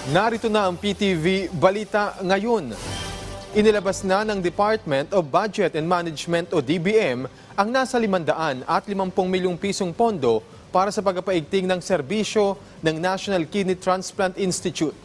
Narito na ang PTV Balita Ngayon. Inilabas na ng Department of Budget and Management o DBM ang nasa 550 milyong pisong pondo para sa pagpapaigting ng serbisyo ng National Kidney Transplant Institute.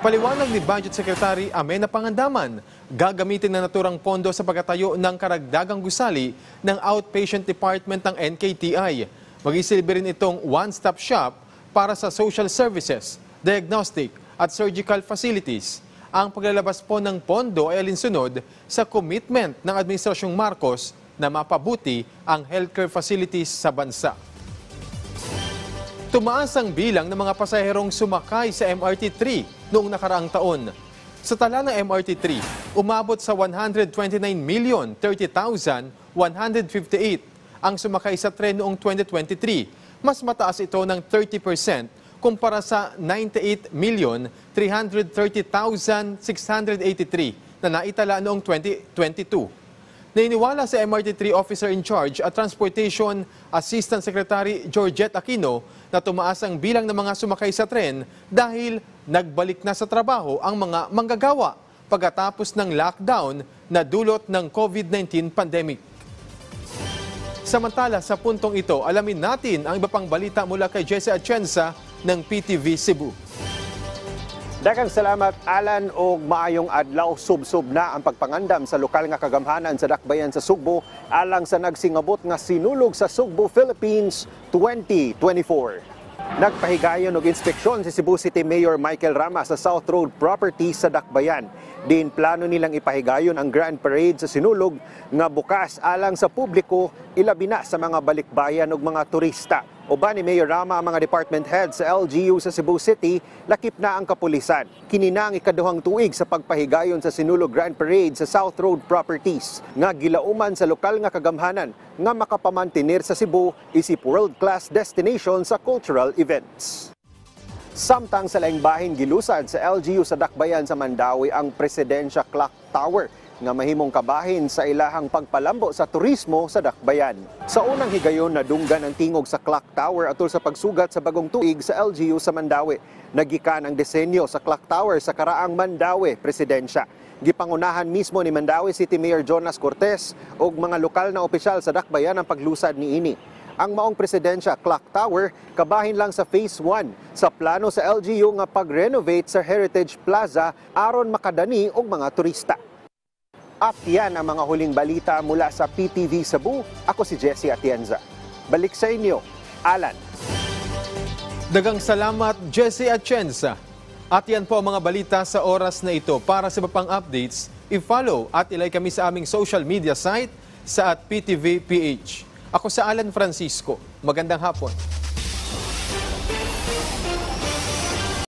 Paliwanag ni Budget Secretary Amenah Pangandaman, gagamitin na naturang pondo sa pagtatayo ng karagdagang gusali ng outpatient department ng NKTI. Magisilbi rin itong one-stop shop para sa social services, diagnostic at surgical facilities. Ang paglalabas po ng pondo ay alinsunod sa commitment ng Administrasyong Marcos na mapabuti ang healthcare facilities sa bansa. Tumaas ang bilang ng mga pasaherong sumakay sa MRT-3 noong nakaraang taon. Sa tala ng MRT-3, umabot sa 129,030,158 ang sumakay sa tren noong 2023. Mas mataas ito ng 30% kumpara sa 98,330,683 na naitala noong 2022. Nainiwala sa MRT-3 Officer in Charge at Transportation Assistant Secretary Georgette Aquino na tumaas ang bilang ng mga sumakay sa tren dahil nagbalik na sa trabaho ang mga manggagawa pagkatapos ng lockdown na dulot ng COVID-19 pandemic. Samantala, sa puntong ito, alamin natin ang iba pang balita mula kay Jesse Atienza ng PTV Cebu. Daghang salamat, Alan, o maayong adlaw. Sub-sub na ang pagpangandam sa lokal nga kagamhanan sa dakbayan sa Sugbo alang sa nagsingabot nga sinulog sa Sugbo, Philippines 2024. Nagpahigayon og inspeksyon si Cebu City Mayor Michael Rama sa South Road Properties sa Dakbayan. Din plano nilang ipahigayon ang Grand Parade sa sinulog nga bukas alang sa publiko, ilabi na sa mga balikbayan ug mga turista. Uban ni Mayor Rama ang mga department heads sa LGU sa Cebu City, lakip na ang kapulisan. Kini na ang ikaduhang tuig sa pagpahigayon sa sinulog Grand Parade sa South Road Properties nga gilauman sa lokal nga kagamhanan nga makapamantinir sa Cebu isip world-class destination sa cultural events. Samtang sa laing bahin gilusad sa LGU sa Dakbayan sa Mandawi ang Presidensya Clock Tower nga mahimong kabahin sa ilahang pagpalambo sa turismo sa Dakbayan. Sa unang higayon, nadunggan ang tingog sa Clock Tower atol sa pagsugat sa bagong tuig sa LGU sa Mandawi. Nagikan ang disenyo sa Clock Tower sa karaang Mandawi Presidensya. Gipangunahan mismo ni Mandawi City Mayor Jonas Cortez ug mga lokal na opisyal sa Dakbayan ang paglusad niini. Ang maong Presidensya Clock Tower kabahin lang sa Phase 1 sa plano sa LGU nga pag-renovate sa Heritage Plaza aron makadani og mga turista. At yan ang mga huling balita mula sa PTV Cebu. Ako si Jesse Atienza. Balik sa inyo, Alan. Daghang salamat, Jesse Atienza. At yan po ang mga balita sa oras na ito. Para sa iba pang updates, i-follow at ilike kami sa aming social media site sa @PTVPH. Ako sa Alan Francisco. Magandang hapon.